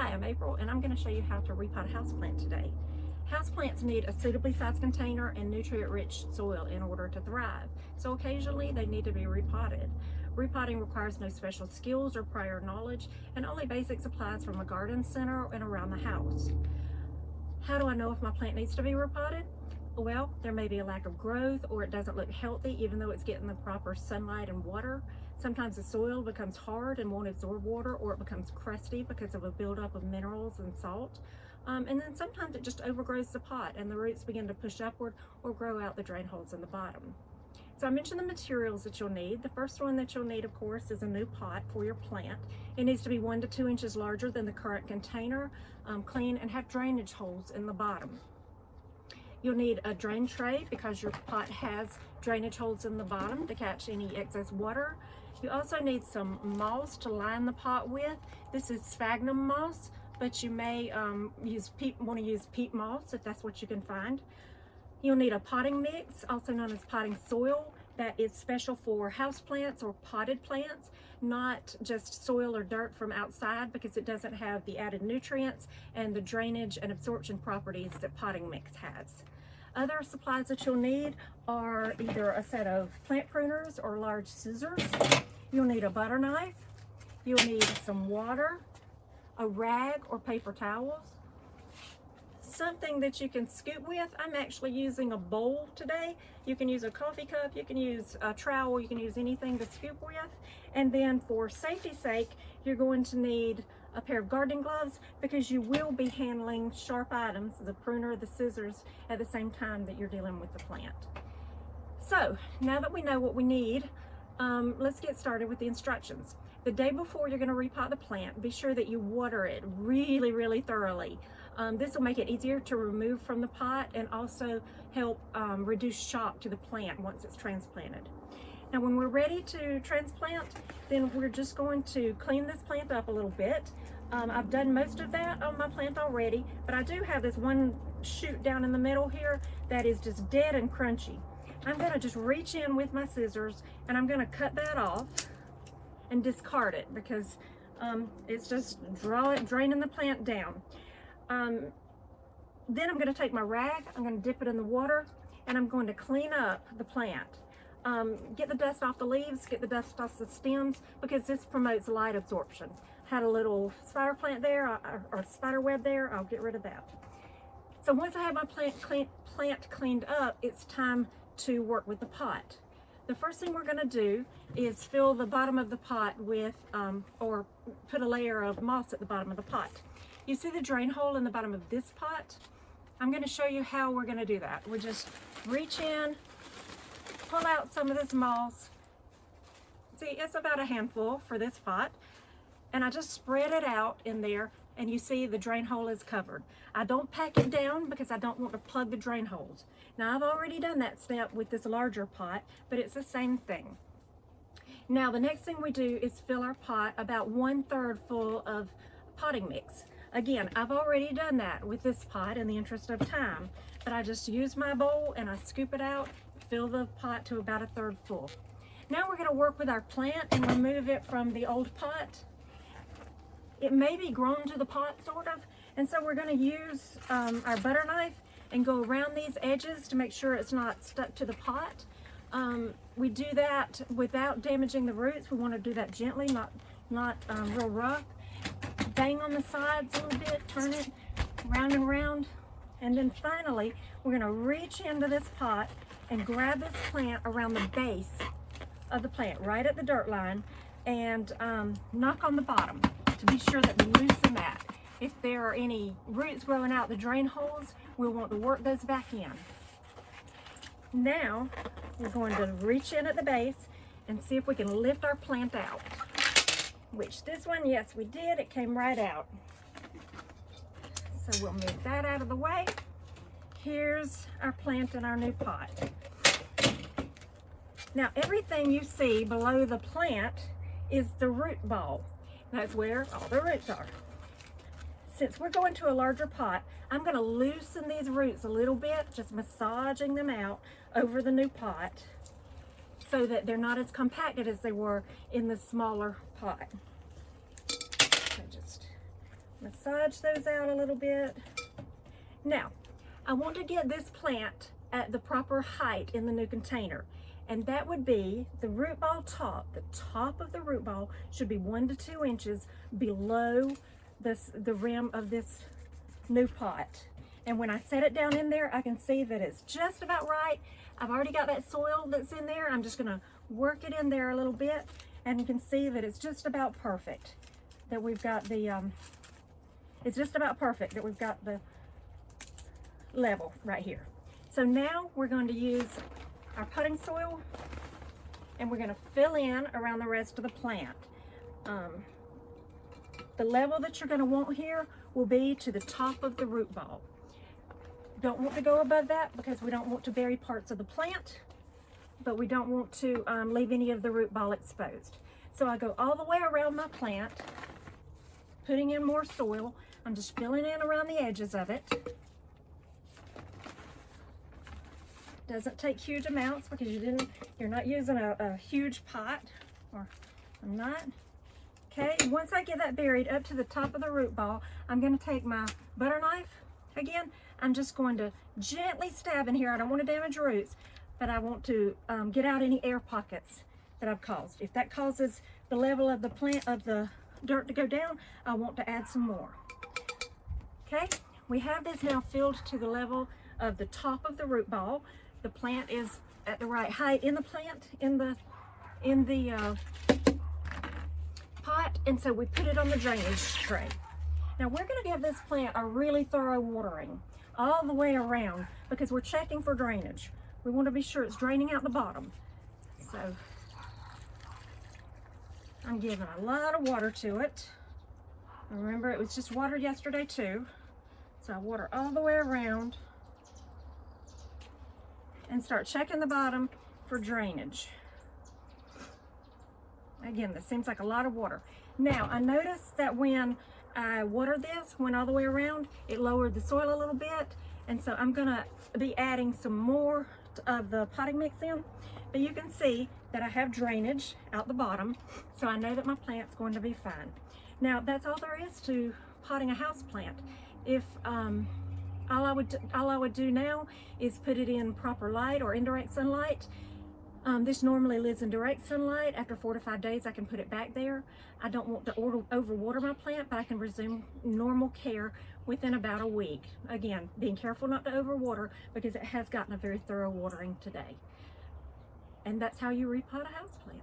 Hi, I'm April, and I'm going to show you how to repot a houseplant today. Houseplants need a suitably sized container and nutrient-rich soil in order to thrive, so occasionally they need to be repotted. Repotting requires no special skills or prior knowledge, and only basic supplies from a garden center and around the house. How do I know if my plant needs to be repotted? Well, there may be a lack of growth, or it doesn't look healthy even though it's getting the proper sunlight and water. Sometimes the soil becomes hard and won't absorb water, or it becomes crusty because of a buildup of minerals and salt. And then sometimes it just overgrows the pot and the roots begin to push upward or grow out the drain holes in the bottom. So I mentioned the materials that you'll need. The first one that you'll need, of course, is a new pot for your plant. It needs to be 1 to 2 inches larger than the current container, clean, and have drainage holes in the bottom. You'll need a drain tray because your pot has drainage holes in the bottom to catch any excess water. You also need some moss to line the pot with. This is sphagnum moss, but you may want to use peat moss if that's what you can find. You'll need a potting mix, also known as potting soil, that is special for houseplants or potted plants, not just soil or dirt from outside, because it doesn't have the added nutrients and the drainage and absorption properties that potting mix has. Other supplies that you'll need are either a set of plant pruners or large scissors. You'll need a butter knife. You'll need some water, a rag or paper towels, something that you can scoop with. I'm actually using a bowl today. You can use a coffee cup, you can use a trowel, you can use anything to scoop with. And then for safety's sake, you're going to need a pair of gardening gloves because you will be handling sharp items, the pruner, the scissors, at the same time that you're dealing with the plant. So now that we know what we need, let's get started with the instructions. The day before you're going to repot the plant, be sure that you water it really thoroughly. This will make it easier to remove from the pot and also help reduce shock to the plant once it's transplanted. Now when we're ready to transplant, then we're just going to clean this plant up a little bit. I've done most of that on my plant already, but I do have this one shoot down in the middle here that is just dead and crunchy. I'm going to just reach in with my scissors and I'm going to cut that off and discard it because it's just draining the plant down. Then I'm going to take my rag, I'm going to dip it in the water, and I'm going to clean up the plant. Get the dust off the leaves, get the dust off the stems, because this promotes light absorption. Had a little spider plant there, or spider web there, I'll get rid of that. So once I have my plant cleaned up, it's time to work with the pot. The first thing we're going to do is fill the bottom of the pot with, or put a layer of moss at the bottom of the pot. You see the drain hole in the bottom of this pot? I'm going to show you how we're going to do that. We just reach in, pull out some of this moss. See, it's about a handful for this pot. And I just spread it out in there, and you see the drain hole is covered. I don't pack it down because I don't want to plug the drain holes. Now I've already done that step with this larger pot, but it's the same thing. Now the next thing we do is fill our pot about 1/3 full of potting mix. Again, I've already done that with this pot in the interest of time, but I just use my bowl and I scoop it out, fill the pot to about 1/3 full. Now we're going to work with our plant and remove it from the old pot. It may be grown to the pot, sort of, and so we're going to use our butter knife and go around these edges to make sure it's not stuck to the pot. We do that without damaging the roots. We want to do that gently, not real rough. Bang on the sides a little bit, turn it round and round, and then finally we're going to reach into this pot and grab this plant around the base of the plant, right at the dirt line, and knock on the bottom to be sure that we loosen that. If there are any roots growing out the drain holes, we'll want to work those back in. Now we're going to reach in at the base and see if we can lift our plant out. Which this one, yes, we did. It came right out. So we'll move that out of the way. Here's our plant in our new pot. Now everything you see below the plant is the root ball. That's where all the roots are. Since we're going to a larger pot, I'm going to loosen these roots a little bit, just massaging them out over the new pot so that they're not as compacted as they were in the smaller pot. So just Massage those out a little bit. Now, I want to get this plant at the proper height in the new container. And that would be the root ball top. The top of the root ball should be 1 to 2 inches below the rim of this new pot. And when I set it down in there, I can see that it's just about right. I've already got that soil that's in there. I'm just gonna work it in there a little bit, and you can see that it's just about perfect. That we've got the, it's just about perfect that we've got the level right here. So now we're going to use our potting soil, and we're gonna fill in around the rest of the plant. The level that you're gonna want here will be to the top of the root ball. Don't want to go above that because we don't want to bury parts of the plant, but we don't want to leave any of the root ball exposed. So I go all the way around my plant, putting in more soil. I'm just filling in around the edges of it. Doesn't take huge amounts because you're not using a huge pot, or I'm not. Okay, once I get that buried up to the top of the root ball, I'm going to take my butter knife. Again, I'm just going to gently stab in here. I don't want to damage roots, but I want to get out any air pockets that I've caused. If that causes the level of the plant, of the dirt to go down, I want to add some more. Okay, we have this now filled to the level of the top of the root ball. The plant is at the right height in the plant, in the pot, and so we put it on the drainage tray. Now we're going to give this plant a really thorough watering all the way around because we're checking for drainage. We want to be sure it's draining out the bottom. So I'm giving a lot of water to it. Remember, it was just watered yesterday too. So I water all the way around and start checking the bottom for drainage. Again, this seems like a lot of water. Now, I noticed that when I watered this, went all the way around, it lowered the soil a little bit, and so I'm gonna be adding some more of the potting mix in. But you can see that I have drainage out the bottom, so I know that my plant's going to be fine. Now, that's all there is to potting a house plant. If all I would do now is put it in proper light or indirect sunlight. This normally lives in direct sunlight. After 4 to 5 days, I can put it back there. I don't want to overwater my plant, but I can resume normal care within about a week. Again, being careful not to overwater because it has gotten a very thorough watering today. And that's how you repot a houseplant.